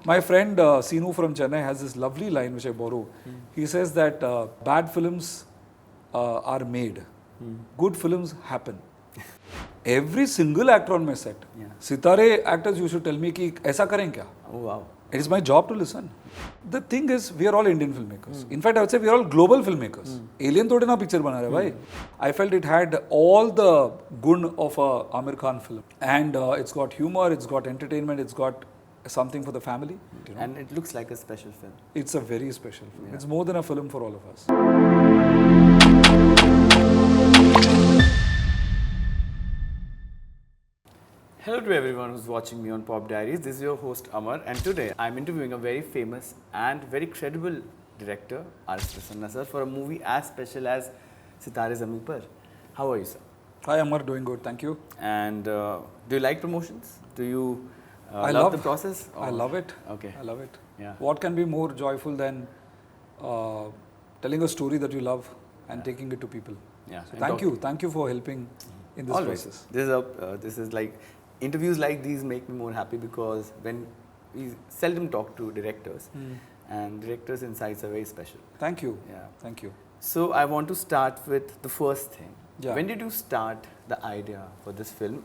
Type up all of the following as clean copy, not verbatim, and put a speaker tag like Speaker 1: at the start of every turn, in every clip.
Speaker 1: My friend Sinu from Chennai has this lovely line which I borrow. He says that bad films are made, good films happen. Every single actor on my set, Sitaare actors used to tell me कि ऐसा करें क्या?
Speaker 2: Oh wow.
Speaker 1: It is my job to listen. The thing is, we are all Indian filmmakers. In fact, I would say we are all global filmmakers. Alien थोड़े ना picture बना रहे भाई. I felt it had all the gun of a Aamir Khan film, and it's got humor, it's got entertainment, it's got something for the family. You know?
Speaker 2: And it looks like a special film.
Speaker 1: It's a very special film. It's more than a film for all of us.
Speaker 2: Hello to everyone who's watching me on Pop Diaries. This is your host Aamir, and today I'm interviewing a very famous and very credible director, Prasanna sir, for a movie as special as Sitaare Zameen Par. How are you, sir?
Speaker 1: Hi Aamir, doing good, thank you.
Speaker 2: And do you like promotions? Do you
Speaker 1: I
Speaker 2: love the process?
Speaker 1: I love it.
Speaker 2: Okay.
Speaker 1: I love it.
Speaker 2: Yeah.
Speaker 1: What can be more joyful than telling a story that you love and taking it to people?
Speaker 2: Yeah.
Speaker 1: So
Speaker 2: And
Speaker 1: thank you for helping in this
Speaker 2: Always.
Speaker 1: process.
Speaker 2: This is like interviews like these make me more happy because when we seldom talk to directors, and directors' insights are very special.
Speaker 1: Thank you.
Speaker 2: Yeah.
Speaker 1: Thank you.
Speaker 2: So I want to start with the first thing.
Speaker 1: Yeah.
Speaker 2: When did you start the idea for this film?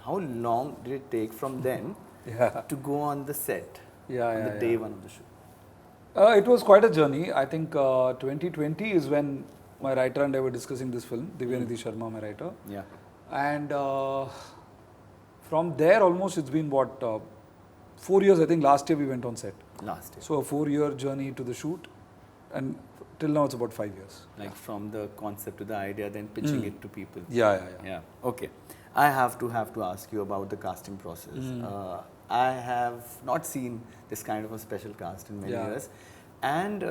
Speaker 2: How long did it take from then
Speaker 1: Yeah.
Speaker 2: to go on the set on the day one of the shoot?
Speaker 1: It was quite a journey. I think 2020 is when my writer and I were discussing this film. Divyanidhi Sharma, my writer.
Speaker 2: Yeah.
Speaker 1: And from there almost it's been what, 4 years. I think last year we went on set.
Speaker 2: Last year.
Speaker 1: So a 4-year journey to the shoot, and till now it's about 5 years.
Speaker 2: Like from the concept to the idea, then pitching it to people.
Speaker 1: Yeah.
Speaker 2: Okay. I have to ask you about the casting process. I have not seen this kind of a special cast in many years, and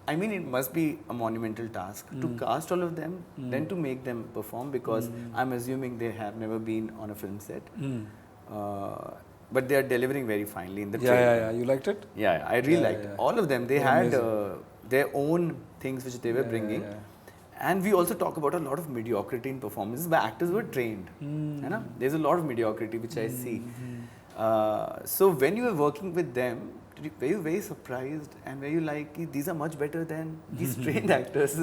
Speaker 2: I mean it must be a monumental task to cast all of them, then to make them perform, because I'm assuming they have never been on a film set, but they are delivering very finely in the trailer.
Speaker 1: Yeah. You liked it?
Speaker 2: Yeah, I really liked all of them. They had their own things which they were bringing. And we also talk about a lot of mediocrity in performances by actors who are trained. You know? There's a lot of mediocrity which I see. So when you were working with them, were you very surprised and were you like, these are much better than these trained actors?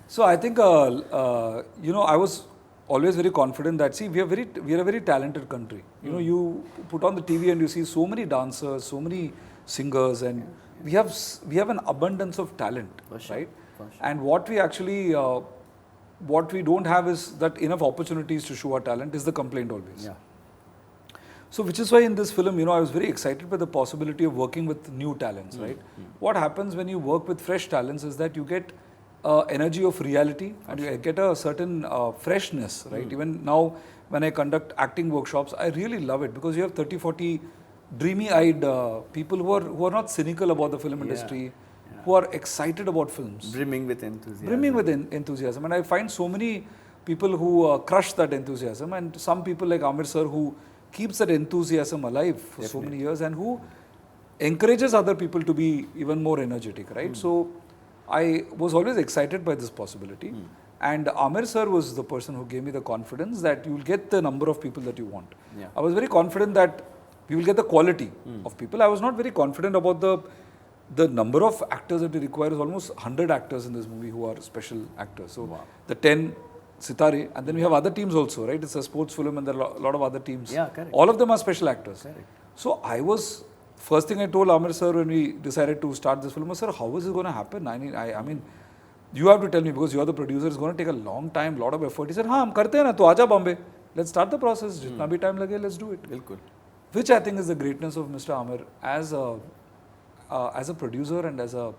Speaker 1: So I think I was always very confident that we are a very talented country. You know, you put on the TV and you see so many dancers, so many singers, and we have an abundance of talent, right? And what we actually what we don't have is that enough opportunities to show our talent is the complaint always.
Speaker 2: Yeah.
Speaker 1: So which is why in this film, I was very excited by the possibility of working with new talents, right? What happens when you work with fresh talents is that you get energy of reality and you get a certain freshness, right? Even now when I conduct acting workshops, I really love it because you have 30, 40 dreamy-eyed people who are not cynical about the film industry, who are excited about films.
Speaker 2: Brimming with enthusiasm.
Speaker 1: Brimming with enthusiasm. And I find so many people who crush that enthusiasm, and some people like Aamir sir who keeps that enthusiasm alive for so many years and who encourages other people to be even more energetic, right? So I was always excited by this possibility. And Aamir sir was the person who gave me the confidence that you will get the number of people that you want.
Speaker 2: Yeah.
Speaker 1: I was very confident that we will get the quality of people. I was not very confident about the number of actors that we require. Is almost 100 actors in this movie who are special actors. So the 10 Sitaare, and then we have other teams also, right? It's a sports film and there are a lot of other teams.
Speaker 2: Yeah, correct.
Speaker 1: All of them are special actors.
Speaker 2: Correct.
Speaker 1: So first thing I told Aamir sir when we decided to start this film was, sir, how is it going to happen? I mean, you have to tell me because you are the producer. It's going to take a long time, lot of effort. He said, हाँ हम करते हैं ना, तो आजा Bombay. Let's start the process. जितना भी time लगे, let's do it.
Speaker 2: Bilkul.
Speaker 1: Which I think is the greatness of Mr. Aamir as a producer and as a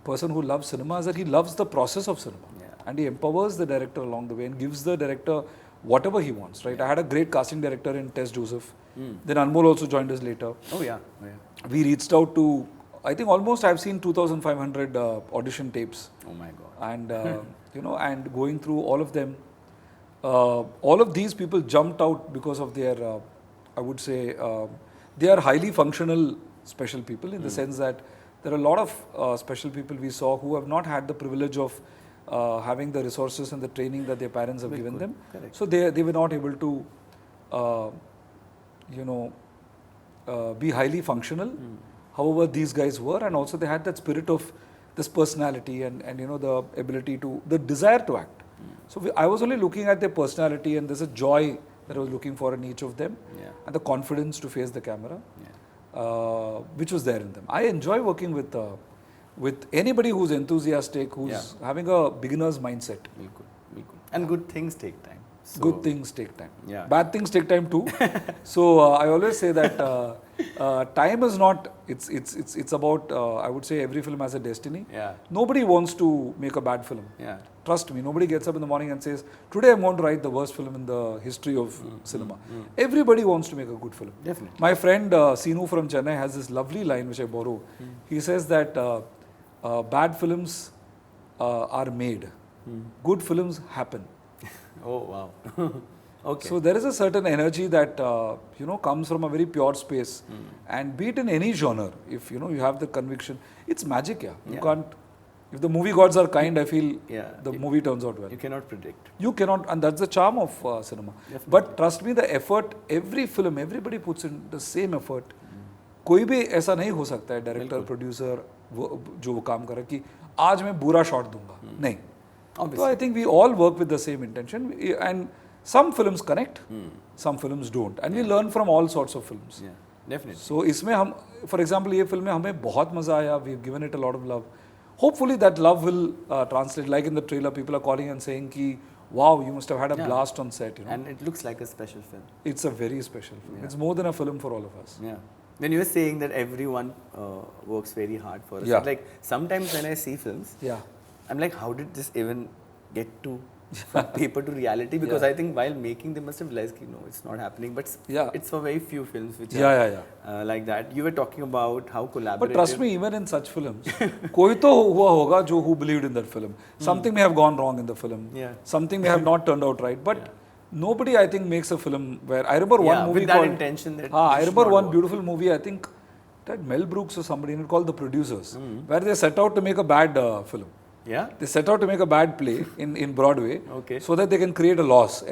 Speaker 1: person who loves cinema, is that he loves the process of cinema. And he empowers the director along the way and gives the director whatever he wants, right? I had a great casting director in Tess Joseph. Then Anmol also joined us later.
Speaker 2: Oh yeah.
Speaker 1: We reached out to, I think almost I've seen 2,500 audition tapes.
Speaker 2: Oh my God.
Speaker 1: And, and going through all of them, all of these people jumped out because of their, I would say, they are highly functional special people in the sense that there are a lot of special people we saw who have not had the privilege of having the resources and the training that their parents have given them.
Speaker 2: Correct.
Speaker 1: So they were not able to, be highly functional. However, these guys were, and also they had that spirit of this personality and you know the ability to the desire to act. So I was only looking at their personality, and there's a joy that I was looking for in each of them, and the confidence to face the camera, which was there in them. I enjoy working with anybody who's enthusiastic, who's having a beginner's mindset.
Speaker 2: Bilkul, bilkul. And good things take time. So,
Speaker 1: good things take time.
Speaker 2: Yeah.
Speaker 1: Bad things take time too. So I always say that time is not. It's about. I would say every film has a destiny.
Speaker 2: Yeah.
Speaker 1: Nobody wants to make a bad film.
Speaker 2: Yeah.
Speaker 1: Trust me. Nobody gets up in the morning and says, "Today I'm going to write the worst film in the history of cinema." Everybody wants to make a good film.
Speaker 2: Definitely.
Speaker 1: My friend Sinu from Chennai has this lovely line which I borrow. He says that bad films are made. Good films happen.
Speaker 2: Oh wow. Okay.
Speaker 1: So there is a certain energy that you know comes from a very pure space, and be it in any genre, if you know you have the conviction, it's magic. You can't. If the movie gods are kind, I feel the movie turns out well.
Speaker 2: You cannot predict.
Speaker 1: You cannot, and that's the charm of cinema.
Speaker 2: Definitely.
Speaker 1: But trust me, the effort, every film, everybody puts in the same effort. कोई भी ऐसा नहीं हो सकता है director producer जो वो काम कर रहा है कि आज मैं बुरा शॉट दूंगा नहीं. So I think we all work with the same intention, and some films connect, some films don't, and we learn from all sorts of films.
Speaker 2: Yeah, definitely.
Speaker 1: So इसमें हम, for example, ये film में हमें बहुत मजा आया. We've given it a lot of love. Hopefully that love will translate. Like in the trailer, people are calling and saying कि wow, you must have had a blast on set. You know?
Speaker 2: And it looks like a special film.
Speaker 1: It's a very special film. It's more than a film for all of us.
Speaker 2: Yeah. When you were saying that everyone works very hard for us, like sometimes when I see films, I'm like, how did this even get to from paper to reality? Because I think while making, they must have realized, no, it's not happening. But it's for very few films which are like that. You were talking about how collaborative.
Speaker 1: But trust me, even in such films, कोई तो हुआ होगा जो who believed in that film. Something may have gone wrong in the film. Something may have not turned out right. But nobody, I think, makes a film where I remember one movie
Speaker 2: with that
Speaker 1: called
Speaker 2: intention that
Speaker 1: I remember one beautiful movie. I think that Mel Brooks or somebody in it called The Producers, where they set out to make a bad film.
Speaker 2: Yeah.
Speaker 1: They set out to make a bad play in Broadway, so that they can create a loss.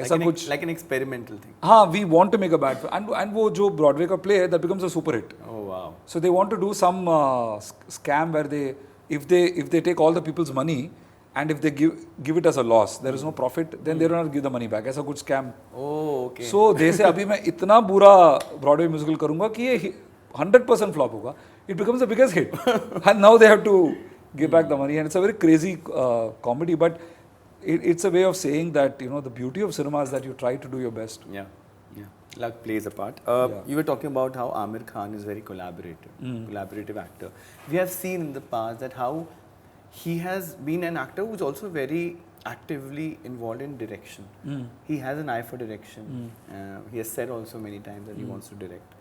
Speaker 2: Like an experimental thing.
Speaker 1: We want to make a bad film, and वो जो Broadway का play है, that becomes a super hit.
Speaker 2: Oh wow.
Speaker 1: So they want to do some scam where they, if they take all the people's money, and if they give it as a loss, there is no profit, then they don't have to give the money back. ऐसा कुछ scam.
Speaker 2: Oh okay.
Speaker 1: So they say अभी मैं इतना बुरा Broadway musical करूँगा कि ये 100% flop होगा. It becomes the biggest hit, and now they have to give back the money, and it's a very crazy comedy, but it's a way of saying that, you know, the beauty of cinema is that you try to do your best.
Speaker 2: Yeah. Luck plays a part. You were talking about how Aamir Khan is very collaborative actor. We have seen in the past that how he has been an actor who's also very actively involved in direction. He has an eye for direction. He has said also many times that he wants to direct,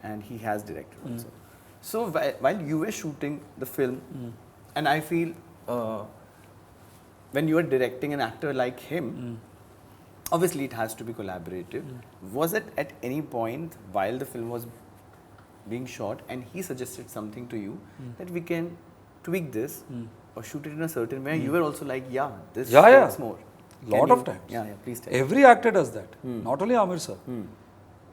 Speaker 2: and he has directed also. So while you were shooting the film, and I feel when you are directing an actor like him, obviously it has to be collaborative. Was it at any point while the film was being shot and he suggested something to you that we can tweak this or shoot it in a certain way? You were also like, this works more.
Speaker 1: Lot of times.
Speaker 2: Please tell.
Speaker 1: Every actor does that. Not only Aamir sir.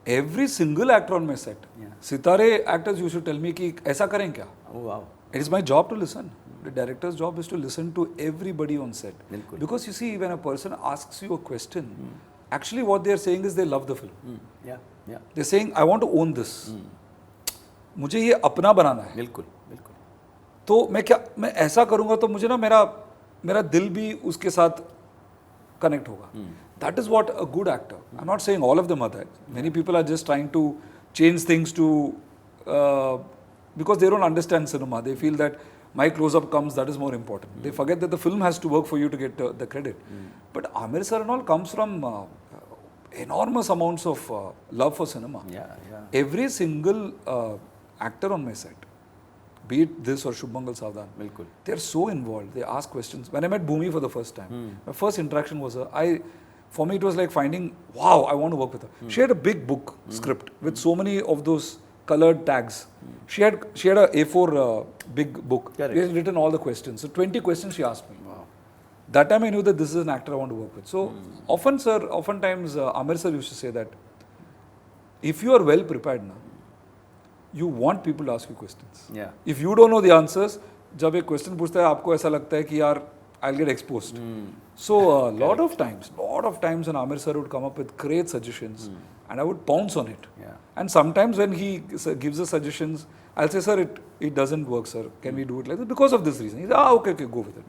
Speaker 1: Every single actor on my set. Sitaare actors used to tell me कि ऐसा करें क्या?
Speaker 2: Oh wow.
Speaker 1: It is my job to listen. The director's job is to listen to everybody on set. Because you see, when a person asks you a question, actually what they are saying is they love the film. They're saying, I want to own this. मुझे ये अपना बनाना है.
Speaker 2: बिल्कुल.
Speaker 1: तो मैं ऐसा करूँगा तो मुझे ना मेरा दिल भी उसके साथ connect होगा. That is what a good actor. I'm not saying all of them are that. Many people are just trying to change things to because they don't understand cinema. They feel that my close-up comes, that is more important. They forget that the film has to work for you to get the credit. But Aamir sir and all comes from enormous amounts of love for cinema. Every single actor on my set, be it this or Shubh-Mangal Savdan, they are so involved. They ask questions. When I met Bhumi for the first time, my first interaction was for me it was like finding, wow, I want to work with her. She had a big book script with so many of those colored tags. She had a A4 big book. We had written all the questions. So 20 questions she asked me.
Speaker 2: Wow.
Speaker 1: That time I knew that this is an actor I want to work with. So oftentimes Aamir sir used to say that if you are well prepared now, you want people to ask you questions.
Speaker 2: Yeah.
Speaker 1: If you don't know the answers, जब एक question पूछता है आपको ऐसा लगता है कि यार I'll get exposed. So a lot of times when Aamir sir would come up with great suggestions and I would pounce on it.
Speaker 2: Yeah.
Speaker 1: And sometimes when he gives us suggestions, I'll say, sir, it doesn't work, sir. Can we do it like this? Because of this reason. He said, okay, go with it.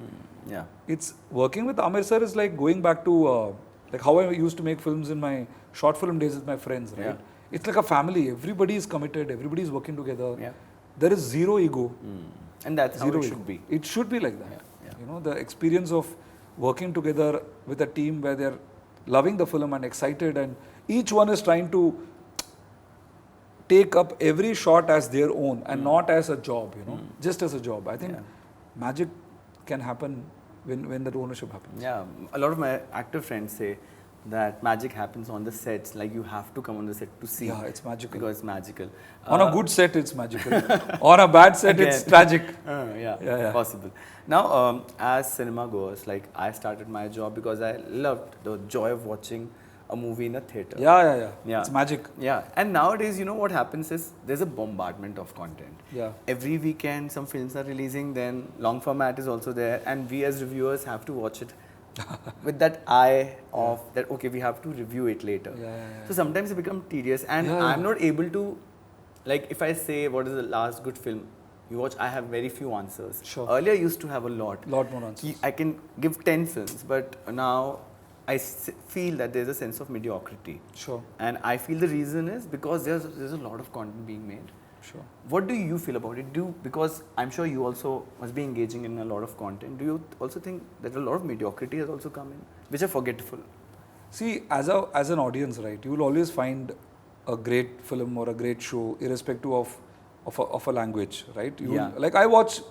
Speaker 2: Yeah.
Speaker 1: It's working with Aamir sir is like going back to like how I used to make films in my short film days with my friends, right?
Speaker 2: Yeah.
Speaker 1: It's like a family. Everybody is committed. Everybody is working together.
Speaker 2: Yeah.
Speaker 1: There is zero ego.
Speaker 2: And that's
Speaker 1: Zero
Speaker 2: how it
Speaker 1: ego.
Speaker 2: should be.
Speaker 1: It should be like that.
Speaker 2: Yeah.
Speaker 1: You know, the experience of working together with a team where they're loving the film and excited, and each one is trying to take up every shot as their own and not as a job, you know, just as a job. I think magic can happen when that ownership happens.
Speaker 2: Yeah, a lot of my actor friends say that magic happens on the sets, like you have to come on the set to see.
Speaker 1: Yeah, it's magical.
Speaker 2: Because it's magical.
Speaker 1: On a good set, it's magical. On a bad set, it's tragic.
Speaker 2: Yeah, possible. Now, as cinema goers, like I started my job because I loved the joy of watching a movie in a theater.
Speaker 1: Yeah.
Speaker 2: Yeah.
Speaker 1: It's magic.
Speaker 2: Yeah, and nowadays, you know what happens is there's a bombardment of content.
Speaker 1: Yeah.
Speaker 2: Every weekend, some films are releasing, then long format is also there, and we as reviewers have to watch it with that eye of that, okay, we have to review it later. So sometimes it becomes tedious, and I'm not able to, like, if I say what is the last good film you watch, I have very few answers.
Speaker 1: Sure.
Speaker 2: Earlier, I used to have a lot.
Speaker 1: Lot more answers.
Speaker 2: I can give 10 films, but now I feel that there's a sense of mediocrity.
Speaker 1: Sure.
Speaker 2: And I feel the reason is because there's a lot of content being made.
Speaker 1: Sure.
Speaker 2: What do you feel about it? Because I'm sure you also must be engaging in a lot of content. Do you also think that a lot of mediocrity has also come in, which are forgetful?
Speaker 1: See, as an audience, right, you will always find a great film or a great show, irrespective of a language, right? Like I watch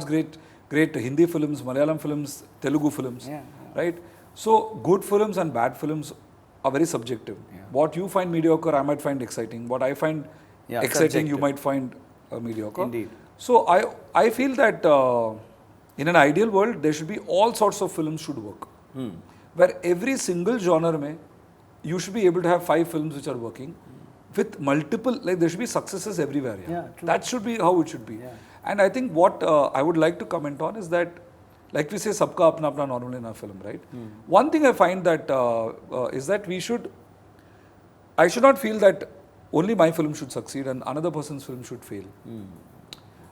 Speaker 1: great Hindi films, Malayalam films, Telugu films, right? So good films and bad films are very subjective. What you find mediocre, I might find exciting. What I find exciting,
Speaker 2: subjective.
Speaker 1: You might find mediocre.
Speaker 2: Indeed.
Speaker 1: So I feel that in an ideal world, there should be all sorts of films should work. Where every single genre mein, you should be able to have 5 films which are working with multiple, like there should be successes everywhere. That should be how it should be. And I think what I would like to comment on is that, like we say, sabka apna apna normal in our film, right? One thing I find that is that I should not feel that only my film should succeed and another person's film should fail.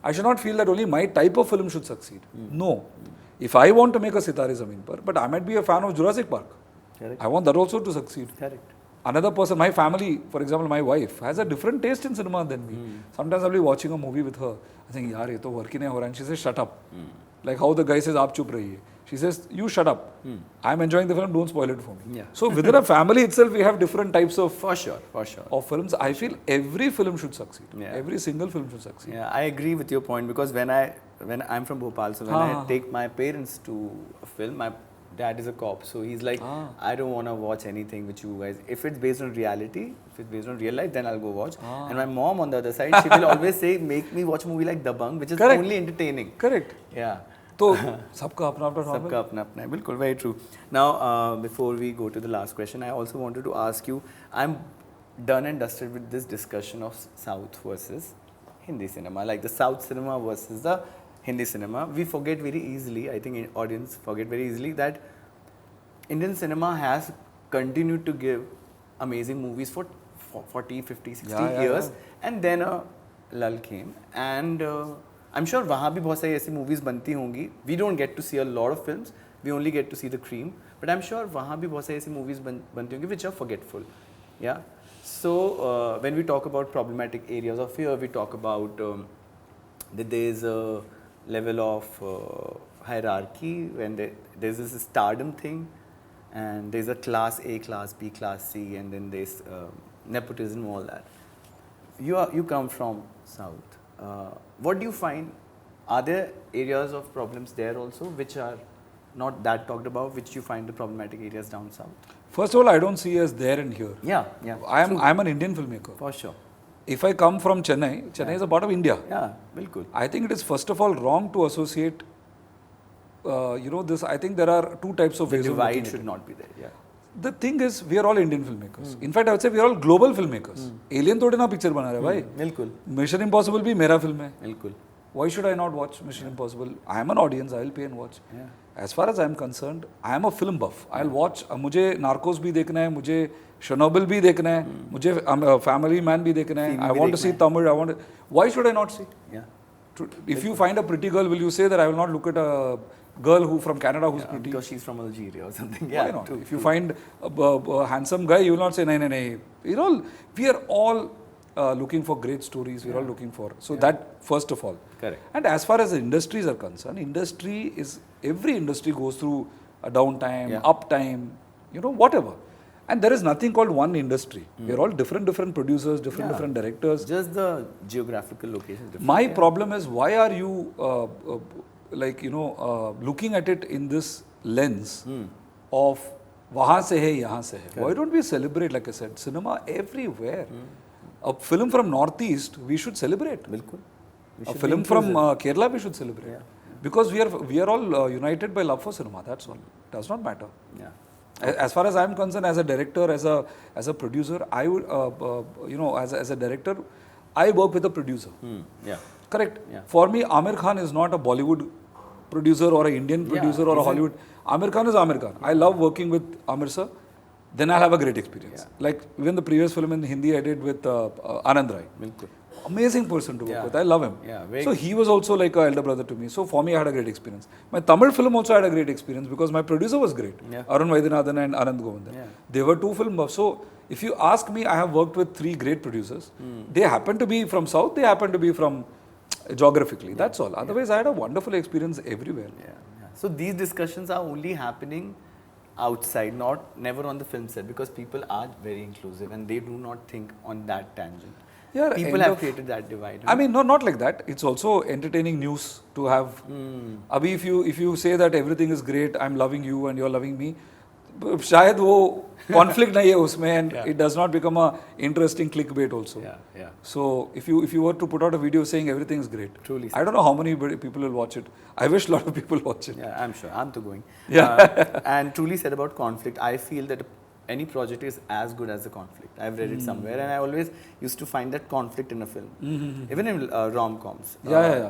Speaker 1: I should not feel that only my type of film should succeed. No. If I want to make a Sitaare Zameen Par, but I might be a fan of Jurassic Park.
Speaker 2: Correct.
Speaker 1: I want that also to succeed.
Speaker 2: Correct.
Speaker 1: Another person, my family, for example, my wife, has a different taste in cinema than me. Sometimes I'll be watching a movie with her. I think, yaar, ye to work hi nahi ho raha. And she says, shut up. Like how the guy says, aap chup rahiye. She says, you shut up. I'm enjoying the film, don't spoil it for me. So within a family itself, we have different types of
Speaker 2: For sure.
Speaker 1: of films. I feel every film should succeed. Every single film should succeed.
Speaker 2: Yeah, I agree with your point because when I'm from Bhopal, so when I take my parents to a film, my dad is a cop, so he's like, I don't want to watch anything with you guys. If it's based on reality, if it's based on real life, then I'll go watch. And my mom on the other side, she will always say, make me watch a movie like Dabang, which is only entertaining.
Speaker 1: Correct.
Speaker 2: Yeah.
Speaker 1: So, sabka apna apna normal.
Speaker 2: Sabka apna apna. Bilkul, very true. Now, before we go to the last question, I also wanted to ask you, I'm done and dusted with this discussion of South versus Hindi cinema, like the South cinema versus the Hindi cinema. We forget very easily, I think audience forget very easily that Indian cinema has continued to give amazing movies for 40, 50, 60 years and then a lull came and I'm sure वहाँ भी बहुत सारी ऐसी movies बनती होंगी. We don't get to see a lot of films, we only get to see the cream, but I'm sure वहाँ भी बहुत सारी ऐसी movies बनती होंगी which are forgetful. Yeah. So when we talk about problematic areas of fear, we talk about that there is a level of hierarchy when there's this stardom thing, and there's a class A, class B, class C, and then there's nepotism, all that. You come from South. What do you find? Are there areas of problems there also which are not that talked about, which you find the problematic areas down south?
Speaker 1: First of all, I don't see as there and here.
Speaker 2: Yeah.
Speaker 1: I'm an Indian filmmaker.
Speaker 2: For sure.
Speaker 1: If I come from Chennai is a part of India.
Speaker 2: Yeah, bilkul.
Speaker 1: I think it is first of all wrong to associate, this. I think there are two types of ways of looking
Speaker 2: Divide
Speaker 1: at
Speaker 2: should
Speaker 1: it.
Speaker 2: not be there. Yeah.
Speaker 1: The thing is, we are all Indian filmmakers. In fact, I would say we are all global filmmakers. Alien थोड़े ना picture बना रहे भाई.
Speaker 2: बिल्कुल.
Speaker 1: Mission Impossible भी मेरा film है.
Speaker 2: बिल्कुल.
Speaker 1: Why should I not watch Mission Impossible? I am an audience. I will pay and watch.
Speaker 2: Yeah.
Speaker 1: As far as I am concerned, I am a film buff. I'll watch. मुझे Narcos भी देखना है, मुझे Chernobyl भी देखना है, मुझे Family Man भी देखना है. I want to see Tamil. I want. Why should I not see?
Speaker 2: Yeah.
Speaker 1: If you find a pretty girl, will you say that I will not look at a girl who from Canada who's pretty?
Speaker 2: Because she's from Algeria or something.
Speaker 1: Why not? If you find a handsome guy, you will not say, no, no, no. We are all looking for great stories. We are all looking for. So that, first of all.
Speaker 2: Correct.
Speaker 1: And as far as the industries are concerned, every industry goes through a downtime, uptime, whatever. And there is nothing called one industry. We are all different producers, different directors.
Speaker 2: Just the geographical location is different.
Speaker 1: My problem is, why are you looking at it in this lens of wahan se hai, yahan se hai. Why don't we celebrate, like I said, cinema everywhere? A film from Northeast, we should celebrate.
Speaker 2: Bilkul.
Speaker 1: A film from Kerala, we should celebrate. Yeah. Because we are all united by love for cinema, that's all. It does not matter.
Speaker 2: Yeah.
Speaker 1: As far as I am concerned, as a director, as a producer, I would, as a director, I work with a producer.
Speaker 2: Yeah.
Speaker 1: Correct.
Speaker 2: Yeah.
Speaker 1: For me, Aamir Khan is not a Bollywood producer or an Indian producer or a Hollywood. Aamir Khan is Aamir Khan. I love working with Aamir sir. Then I'll have a great experience. Yeah. Like even the previous film in Hindi I did with Anand Rai.
Speaker 2: Bilkul.
Speaker 1: Amazing person to work with. I love him.
Speaker 2: Yeah,
Speaker 1: so he was also like an elder brother to me. So for me, I had a great experience. My Tamil film also had a great experience because my producer was great. Yeah. Arun Vaidyanathan and Anand Govindan. Yeah. They were two film buffs. So if you ask me, I have worked with three great producers. They happen to be from South. They happen to be from geographically. That's all. Otherwise, I had a wonderful experience everywhere.
Speaker 2: Yeah. So these discussions are only happening outside, never on the film set, because people are very inclusive and they do not think on that tangent. Yeah, people have created that divide.
Speaker 1: I mean, no, not like that. It's also entertaining news to have. Abhi, if you say that everything is great, I'm loving you and you're loving me, शायद वो conflict नहीं है उसमें, and it does not become a interesting clickbait also.
Speaker 2: Yeah.
Speaker 1: So if you were to put out a video saying everything is great,
Speaker 2: truly,
Speaker 1: I don't know how many people will watch it. I wish a lot of people watch it.
Speaker 2: Yeah, I'm sure. I'm too going.
Speaker 1: Yeah.
Speaker 2: And truly said about conflict, I feel that any project is as good as the conflict. I've read it somewhere, and I always used to find that conflict in a film, even in rom-coms.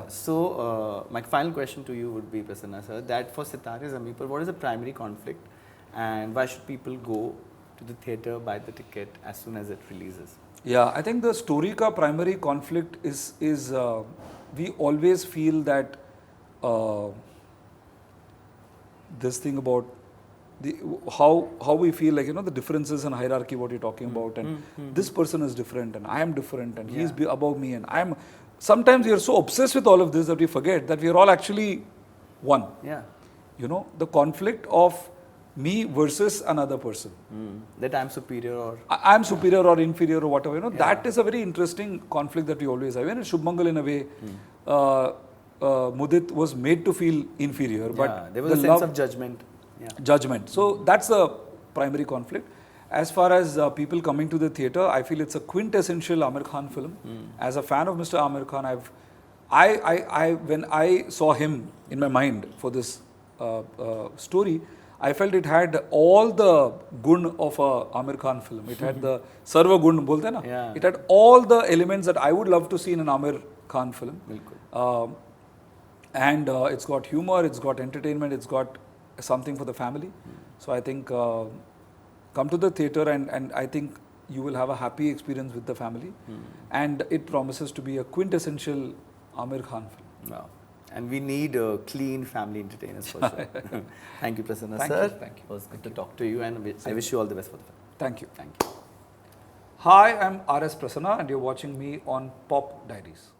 Speaker 2: So my final question to you would be, Prasanna sir, that for Sitaare, Zameen, what is the primary conflict, and why should people go to the theatre, buy the ticket as soon as it releases?
Speaker 1: Yeah, I think the story ka primary conflict is we always feel that this thing about how we feel like, the differences in hierarchy, what you're talking about, and this person is different and I am different and he's above me and I am. Sometimes we are so obsessed with all of this that we forget that we are all actually one.
Speaker 2: Yeah.
Speaker 1: The conflict of me versus another person.
Speaker 2: That I'm superior or...
Speaker 1: I'm superior or inferior or whatever, that is a very interesting conflict that we always have. Even in Shubmangal, in a way, Mudit was made to feel inferior, but
Speaker 2: there was a sense of judgment.
Speaker 1: Judgment. So that's the primary conflict. As far as people coming to the theatre, I feel it's a quintessential Aamir Khan film. As a fan of Mr. Aamir Khan, when I saw him in my mind for this story, I felt it had all the gun of a Aamir Khan film. It had the sarva gun, bolte na?
Speaker 2: Yeah.
Speaker 1: It had all the elements that I would love to see in an Aamir Khan film. And it's got humor, it's got entertainment, it's got something for the family. So I think come to the theatre and I think you will have a happy experience with the family. And it promises to be a quintessential Aamir Khan film.
Speaker 2: Wow. And we need clean family entertainers for sure. Thank you, Prasanna sir.
Speaker 1: Thank you.
Speaker 2: It was good to talk to you, and I wish you all the best for the film.
Speaker 1: Thank you.
Speaker 2: Thank you.
Speaker 1: Hi, I'm RS Prasanna and you're watching me on Pop Diaries.